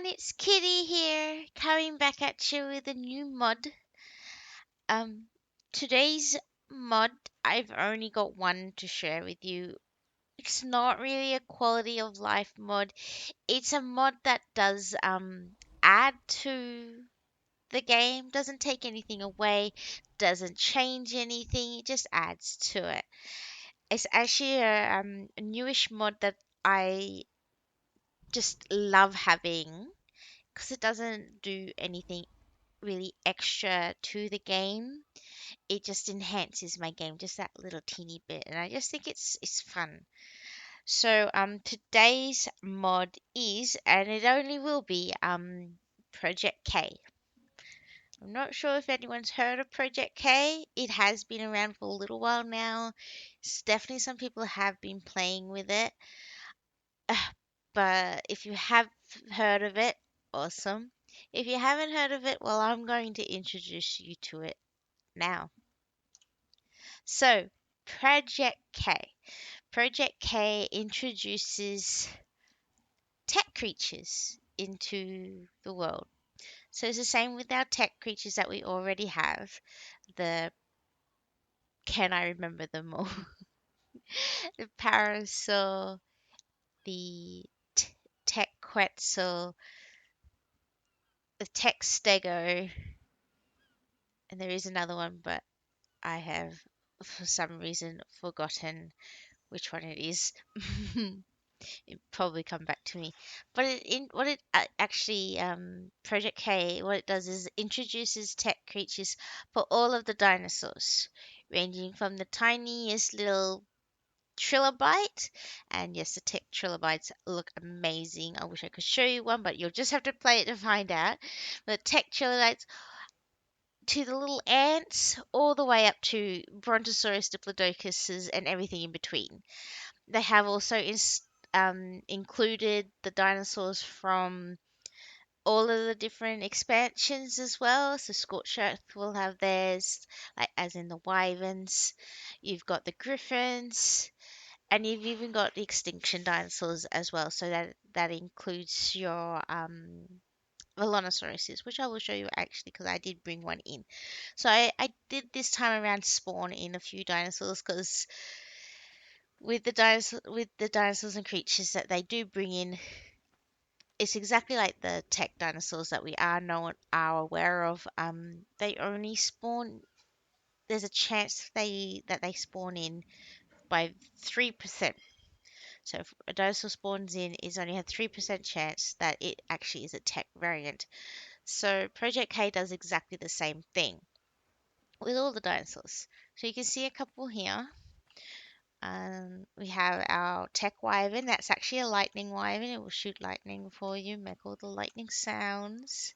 it's Kitty here, coming back at you with a new mod. Um, Today's mod, I've only got one to share with you. It's not really a quality of life mod. It's a mod that does add to the game, doesn't take anything away, doesn't change anything, it just adds to it. It's actually a newish mod that I just love having because it doesn't do anything really extra to the game. It just enhances my game just that little teeny bit, and I just think it's fun. So today's mod is, and it only will be, Project K. I'm not sure if anyone's heard of Project K. It has been around for a little while now. It's definitely some people have been playing with it. But if you have heard of it, awesome. If you haven't heard of it, well, I'm going to introduce you to it now. So, Project K. Project K introduces tech creatures into the world. So it's the same with our tech creatures that we already have. The Can I remember them all? The Parasaur, the Tech Quetzal, the Tech Stego, and there is another one, but I have for some reason forgotten which one it is. It probably come back to me. But what it actually Project K, what it does is introduces tech creatures for all of the dinosaurs, ranging from the tiniest little trilobite, and yes, the tech trilobites look amazing. I wish I could show you one, but you'll just have to play it to find out. The tech trilobites to the little ants, all the way up to Brontosaurus, Diplodocus, and everything in between. They have also included the dinosaurs from all of the different expansions as well. So Scorched Earth will have theirs, like as in the wyverns. You've got the griffins, and you've even got the extinction dinosaurs as well. So that includes your Velonosauruses, which I will show you actually because I did bring one in. So I did this time around spawn in a few dinosaurs because with the dinosaurs and creatures that they do bring in, it's exactly like the tech dinosaurs that we are aware of. They only spawn. There's a chance that they spawn in by 3%. So if a dinosaur spawns in, is only a 3% chance that it actually is a tech variant. So Project K does exactly the same thing with all the dinosaurs. So you can see a couple here. We have our tech wyvern. That's actually a lightning wyvern. It will shoot lightning for you, make all the lightning sounds.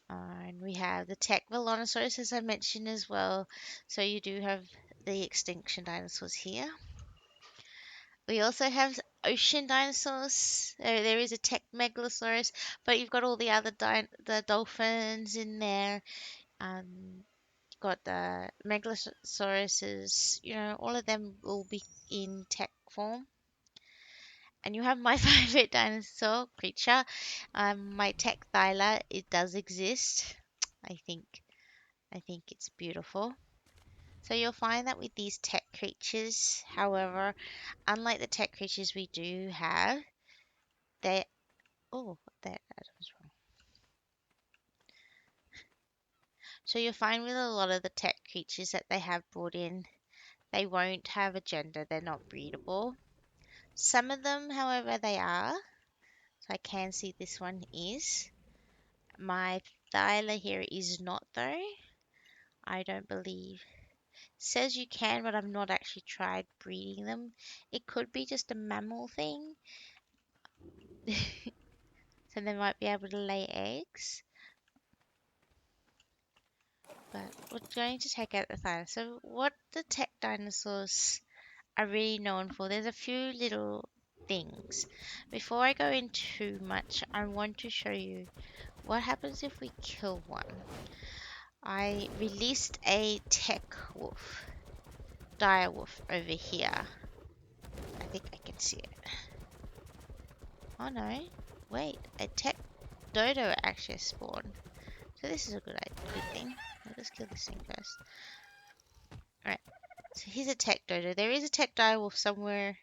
And we have the tech Velonosaurus, as I mentioned as well. So you do have the extinction dinosaurs here. We also have ocean dinosaurs. There is a tech Megalosaurus, but you've got all the other the dolphins in there. Got the Megalosauruses. All of them will be in tech form. And you have my favorite dinosaur creature, my tech Thyla. It does exist. I think I think it's beautiful. So you'll find that with these tech creatures, however, unlike the tech creatures we do have, they that was wrong. So you'll find with a lot of the tech creatures that they have brought in, they won't have a gender. They're not breedable. Some of them, however, they are. So I can see this one is. My Thyla here is not though. I don't believe. Says you can, but I've not actually tried breeding them. It could be just a mammal thing. So they might be able to lay eggs. But we're going to take out the Thyla. So what the tech dinosaurs are really known for, there's a few little things. Before I go into much, I want to show you what happens if we kill one. I released a tech wolf, dire wolf over here. I think I can see it. Oh no, wait, a tech. dodo actually spawn. So this is a good thing. Let's kill this thing first. Alright, so here's a tech dodo. There is a tech direwolf somewhere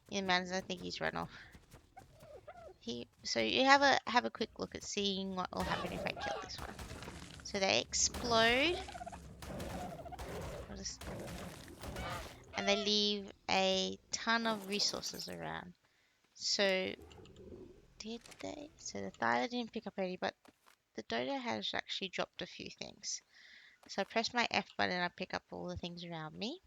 in the mountains. I think he's run off. So you have a quick look at seeing what will happen if I kill this one. So they explode. And they leave a ton of resources around. So did they? So the thyla didn't pick up any, but the dodo has actually dropped a few things. So I press my F button and I pick up all the things around me.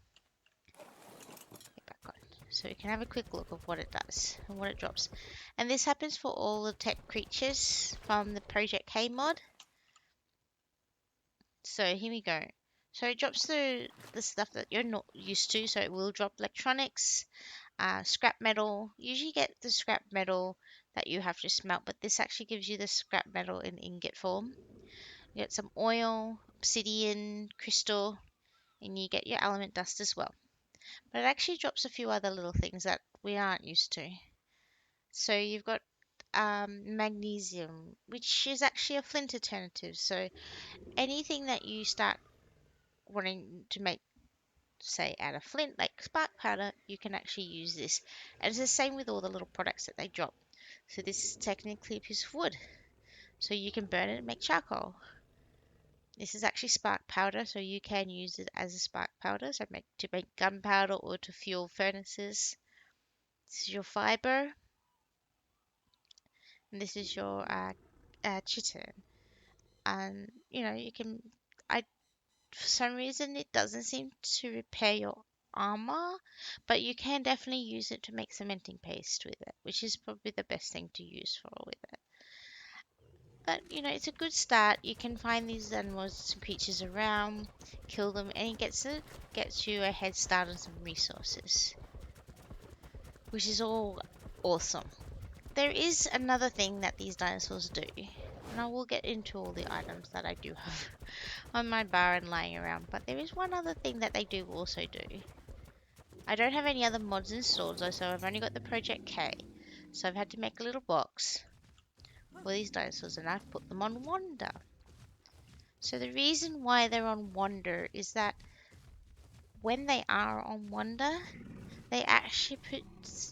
Get back on. So we can have a quick look of what it does and what it drops. And this happens for all the tech creatures from the Project K mod. So here we go. So it drops the stuff that you're not used to. So it will drop electronics, scrap metal. Usually get the scrap metal that you have to smelt, but this actually gives you the scrap metal in ingot form. You get some oil, obsidian, crystal, and you get your element dust as well. But it actually drops a few other little things that we aren't used to. So you've got magnesium, which is actually a flint alternative. So anything that you start wanting to make, say, out of flint, like spark powder, you can actually use this. And it's the same with all the little products that they drop. So this is technically a piece of wood. So you can burn it and make charcoal. This is actually spark powder, so you can use it as a spark powder, so to make gunpowder or to fuel furnaces. This is your fiber, and this is your chitin. And you can. For some reason, it doesn't seem to repair your armor, but you can definitely use it to make cementing paste with it, which is probably the best thing to use for with it. But it's a good start. You can find these animals and creatures around, kill them, and it gets you a head start on some resources, which is all awesome. There is another thing that these dinosaurs do, and I will get into all the items that I do have on my bar and lying around, but there is one other thing that they do also do. I don't have any other mods installed though, so I've only got the Project K. So I've had to make a little box for these dinosaurs and I've put them on Wander. So the reason why they're on Wander is that when they are on Wander, they actually put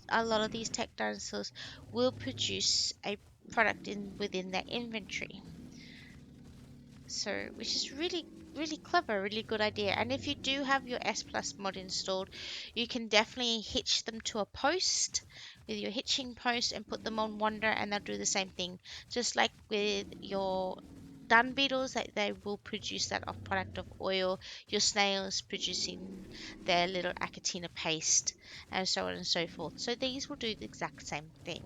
a lot of these tech dinosaurs will produce a product within their inventory. So, which is really clever, really good idea. And if you do have your S Plus mod installed, you can definitely hitch them to a post with your hitching post and put them on Wander, and they'll do the same thing. Just like with your dung beetles, that they will produce that off product of oil, your snails producing their little acatina paste, and so on and so forth. So these will do the exact same thing.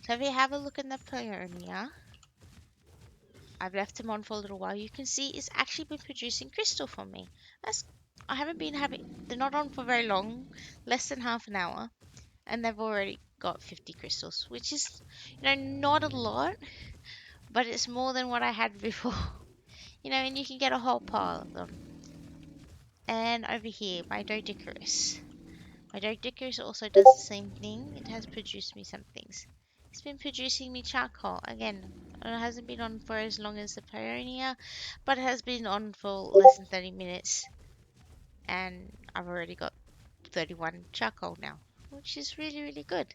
So if you have a look in the Pioneer, I've left them on for a little while. You can see it's actually been producing crystal for me. I haven't been having. They're not on for very long, less than half an hour, and they've already got 50 crystals, which is, not a lot, but it's more than what I had before. And you can get a whole pile of them. And over here, my Doedicurus. My Doedicurus also does the same thing. It has produced me some things. It's been producing me charcoal. Again, it hasn't been on for as long as the Pioneer, but it has been on for less than 30 minutes. And I've already got 31 charcoal now, which is really good.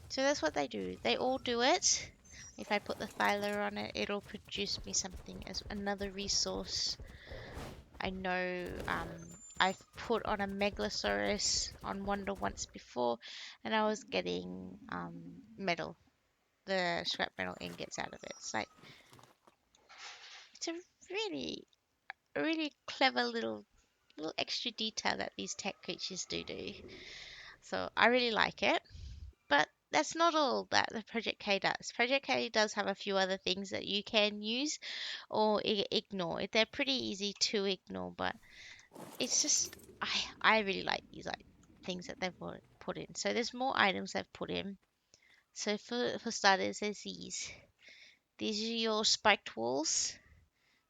So that's what they do. They all do it. If I put the thyla on it, it'll produce me something as another resource. I know I've put on a Megalosaurus on Wonder once before, and I was getting metal, the scrap metal ingots out of it. It's a really clever little extra detail that these tech creatures do. So I really like it. But that's not all that the Project K does. Project K does have a few other things that you can use or ignore. They're pretty easy to ignore, but it's just I really like these things that they've put in. So there's more items they've put in. So for starters, there's these. These are your spiked walls,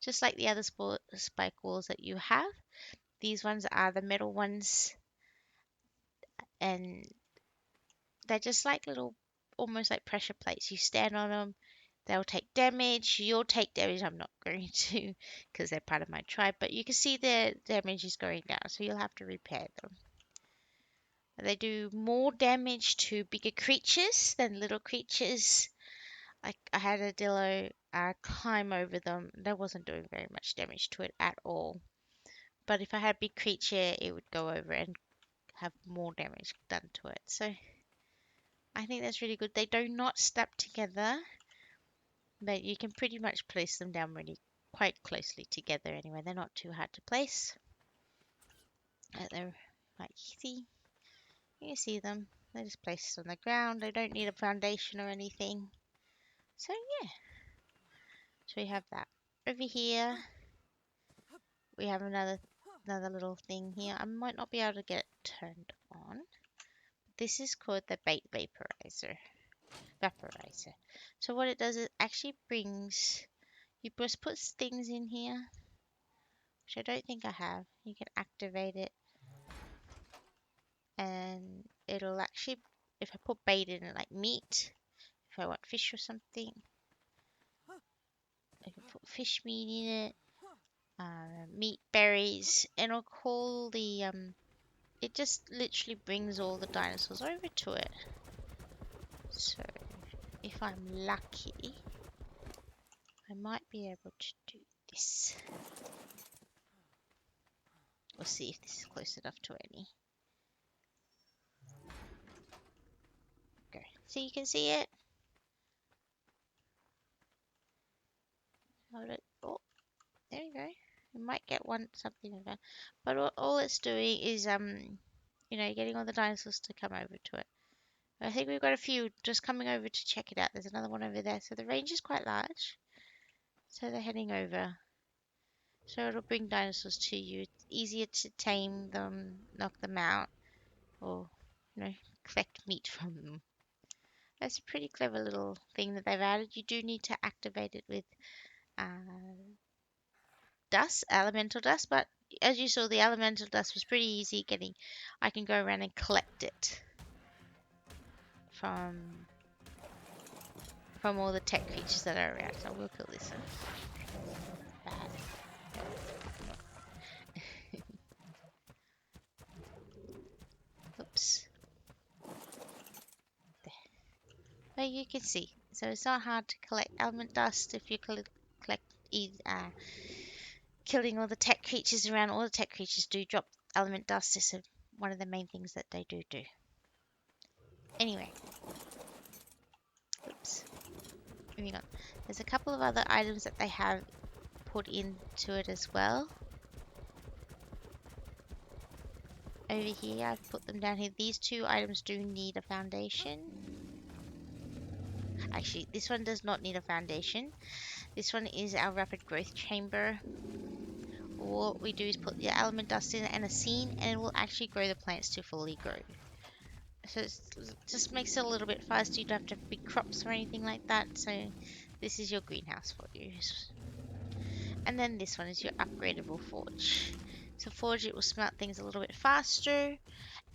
just like the other spike walls that you have. These ones are the metal ones, and they're just like little almost like pressure plates. You stand on them, they'll take damage. You'll take damage. I'm not going to because they're part of my tribe, but you can see their damage is going down, so you'll have to repair them. They do more damage to bigger creatures than little creatures. Like I had a Dillo climb over them. That wasn't doing very much damage to it at all. But if I had a big creature, it would go over and have more damage done to it. So I think that's really good. They do not snap together, but you can pretty much place them down really quite closely together anyway. They're not too hard to place. They're like easy. You can see them. They're just placed on the ground. They don't need a foundation or anything. So yeah. So we have that. Over here, we have another little thing here. I might not be able to get it turned on. This is called the bait vaporizer. So what it does is actually brings, you just put things in here, which I don't think I have. You can activate it and it'll actually, if I put bait in it like meat, if I want fish or something, I can put fish meat in it, meat berries, and it'll call the, it just literally brings all the dinosaurs over to it. So if I'm lucky, I might be able to do this. We'll see if this is close enough to any. Go. So you can see it. Hold it. Oh, there you go. You might get one something like that. But all it's doing is you know, getting all the dinosaurs to come over to it. I think we've got a few just coming over to check it out. There's another one over there. So the range is quite large. So they're heading over. So it'll bring dinosaurs to you. It's easier to tame them, knock them out, or, you know, collect meat from them. That's a pretty clever little thing that they've added. You do need to activate it with dust, elemental dust, but as you saw, the elemental dust was pretty easy getting. I can go around and collect it from all the tech creatures that are around. So we'll kill this one. Bad. Oops. There. But you can see, so it's not hard to collect element dust if you collect killing all the tech creatures around. All the tech creatures do drop element dust. It's one of the main things that they do. Anyway, oops. Moving on. There's a couple of other items that they have put into it as well. Over here, I've put them down here. These two items do need a foundation. Actually, this one does not need a foundation. This one is our rapid growth chamber. What we do is put the element dust in and a seed, and it will actually grow the plants to fully grow. So it just makes it a little bit faster. You don't have to have big crops or anything like that. So this is your greenhouse for you. And then this one is your upgradable forge. So forge, it will smelt things a little bit faster.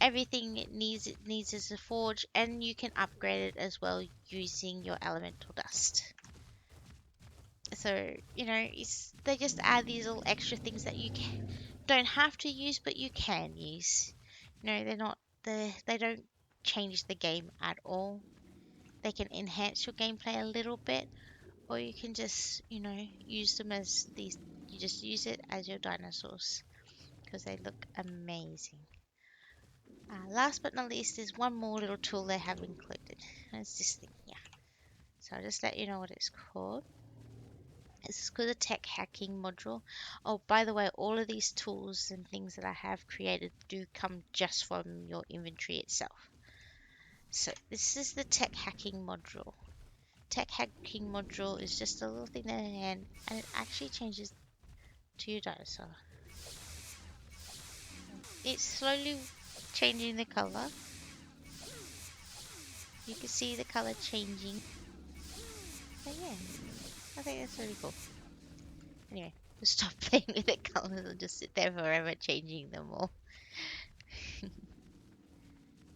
Everything it needs is a forge, and you can upgrade it as well using your elemental dust. So, you know, they just add these little extra things that you don't have to use, but you can use. You know, they don't change the game at all. They can enhance your gameplay a little bit, or you can just, you know, use them as these. You just use it as your dinosaurs because they look amazing. Last but not least is one more little tool they have included, and it's this thing here. So I'll just let you know what it's called. It's called a tech hacking module. Oh, by the way, all of these tools and things that I have created do come just from your inventory itself. So this is the tech hacking module. Tech hacking module is just a little thing in the hand, and it actually changes to your dinosaur. It's slowly changing the color. You can see the color changing. But yeah, I think that's really cool. Anyway, we'll stop playing with the colors and just sit there forever changing them all.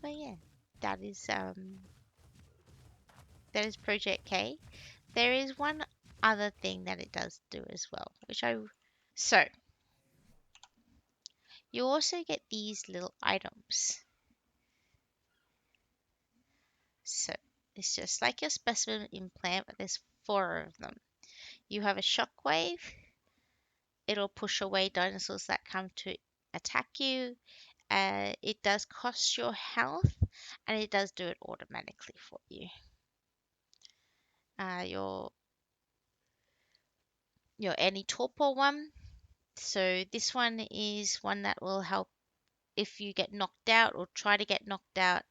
But yeah, that is That is Project K. There is one other thing that it does do as well, which I so you also get these little items. So it's just like your specimen implant, but there's four of them. You have a shockwave. It'll push away dinosaurs that come to attack you. It does cost your health, and it does do it automatically for you. Your anti-torpor one. So this one is one that will help if you get knocked out or try to get knocked out.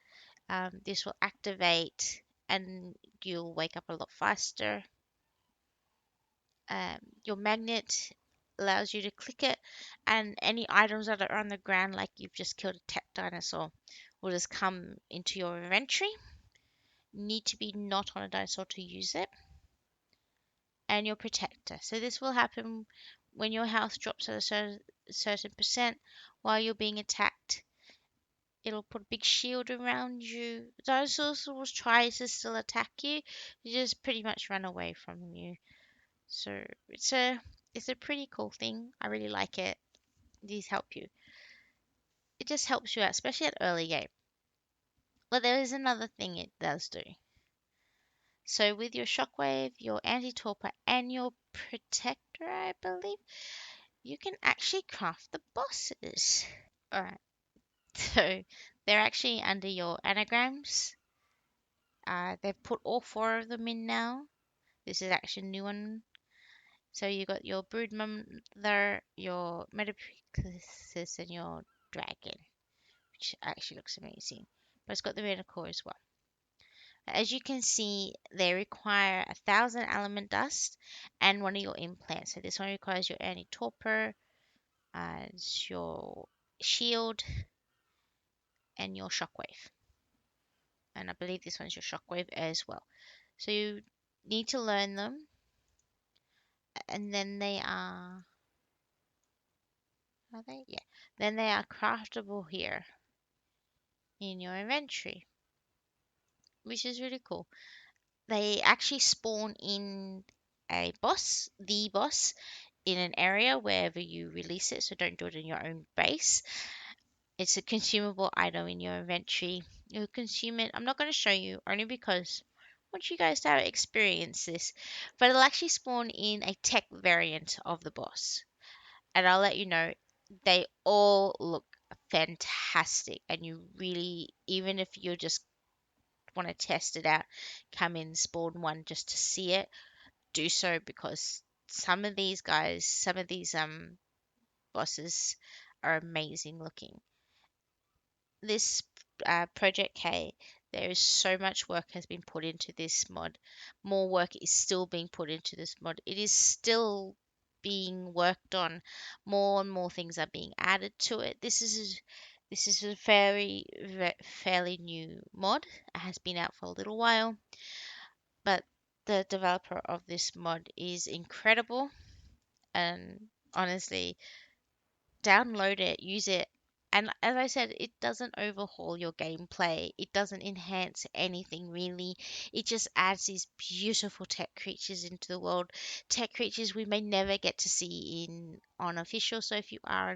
This will activate, and you'll wake up a lot faster. Your magnet allows you to click it, and any items that are on the ground, like you've just killed a tech dinosaur, will just come into your inventory. Need to be not on a dinosaur to use it. And your protector. So this will happen when your health drops at a certain percent while you're being attacked. It'll put a big shield around you. Dinosaurs will try to still attack you. You just pretty much run away from you. So it's a pretty cool thing. I really like it. These help you. It just helps you out, especially at early game. But there is another thing it does do. So with your shockwave, your anti-torpor, and your protector, I believe, you can actually craft the bosses. Alright, so they're actually under your anagrams. They've put all four of them in now. This is actually a new one. So you got your broodmother, your metaphysis, and your dragon, which actually looks amazing. But it's got the metacore as well. As you can see, they require 1,000 element dust and one of your implants. So this one requires your anti-torpor, your shield, and your shockwave. And I believe this one's your shockwave as well. So you need to learn them, and then are they? Yeah. Then they are craftable here in your inventory, which is really cool. They actually spawn in the boss, in an area wherever you release it, so don't do it in your own base. It's a consumable item in your inventory. You'll consume it. I'm not going to show you only because I want you guys to have experience this, but it'll actually spawn in a tech variant of the boss. And I'll let you know, they all look fantastic, and you really, even if you just want to test it out, come in, spawn one just to see it, do so, because some of these bosses are amazing looking. This Project K, there is so much work has been put into this mod. More work is still being put into this mod. It is still being worked on. More and more things are being added to it. This is a fairly new mod. It has been out for a little while, but the developer of this mod is incredible, and honestly, download it, use it. And as I said, it doesn't overhaul your gameplay. It doesn't enhance anything really. It just adds these beautiful tech creatures into the world. Tech creatures we may never get to see in on official. So if you are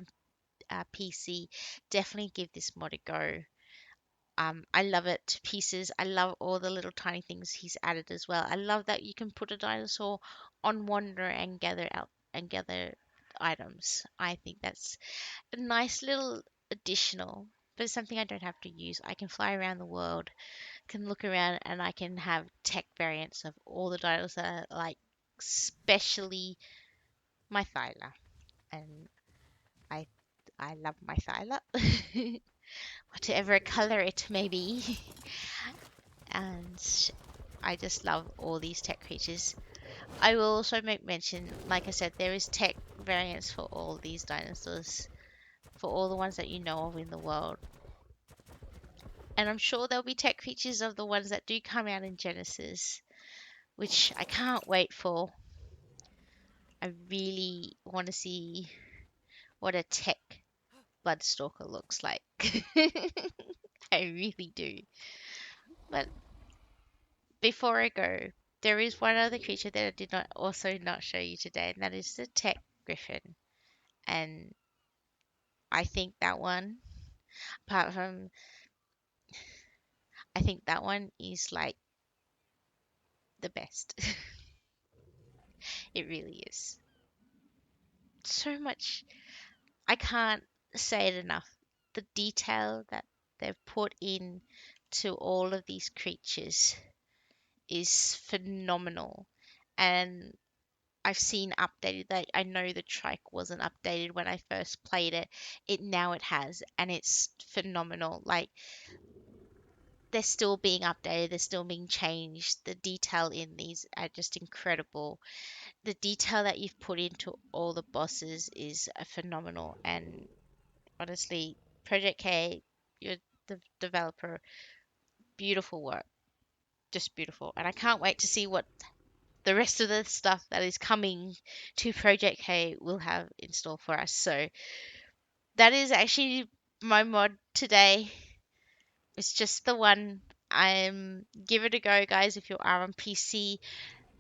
on PC, definitely give this mod a go. I love it to pieces. I love all the little tiny things he's added as well. I love that you can put a dinosaur on wander and gather items. I think that's a nice little additional, but it's something I don't have to use. I can fly around the world, can look around, and I can have tech variants of all the dinosaurs, like especially my Thyla, and I I love my Thyla, whatever color it may be, and I just love all these tech creatures. I will also make mention, like I said, there is tech variants for all these dinosaurs, for all the ones that you know of in the world. And I'm sure there'll be tech features of the ones that do come out in Genesis, which I can't wait for. I really want to see what a tech Bloodstalker looks like. I really do. But before I go, there is one other creature that I did not also not show you today, and that is the tech griffin. And I think that one, apart from, I think that one is like the best. It really is. So much. I can't say it enough. The detail that they've put in to all of these creatures is phenomenal. And I've seen updated that I know the trike wasn't updated when I first played it. It has, and it's phenomenal. Like they're still being updated, they're still being changed. The detail in these are just incredible. The detail that you've put into all the bosses is phenomenal. And honestly, Project K, you're the developer, beautiful work, just beautiful. And I can't wait to see what the rest of the stuff that is coming to Project K will have in store for us. So that is actually my mod today. It's just the one. Give it a go, guys, if you are on PC.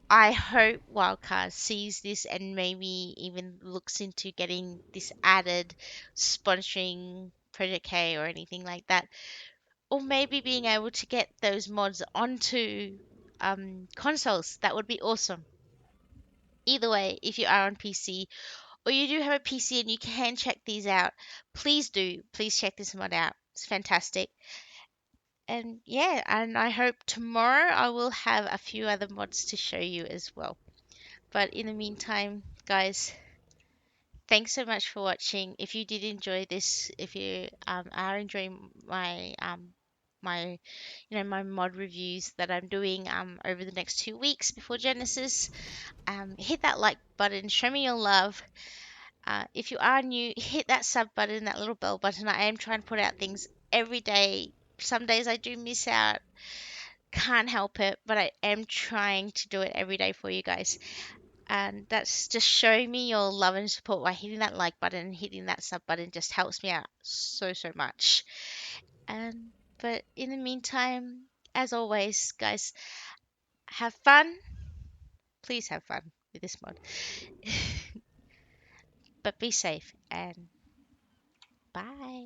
I hope Wildcard sees this and maybe even looks into getting this added, sponsoring Project K or anything like that. Or maybe being able to get those mods onto consoles. That would be awesome. Either way, if you are on PC or you do have a PC and you can check these out, please do. Please check this mod out. It's fantastic. And yeah, and I hope tomorrow I will have a few other mods to show you as well. But in the meantime, guys, thanks so much for watching. If you did enjoy this, if you are enjoying my my mod reviews that I'm doing over the next 2 weeks before Genesis, hit that like button, show me your love. If you are new, hit that sub button, that little bell button. I am trying to put out things every day. Some days I do miss out, can't help it, but I am trying to do it every day for you guys. And that's just showing me your love and support by hitting that like button and hitting that sub button just helps me out so, so much. And but in the meantime, as always, guys, have fun. Please have fun with this mod. But be safe and bye.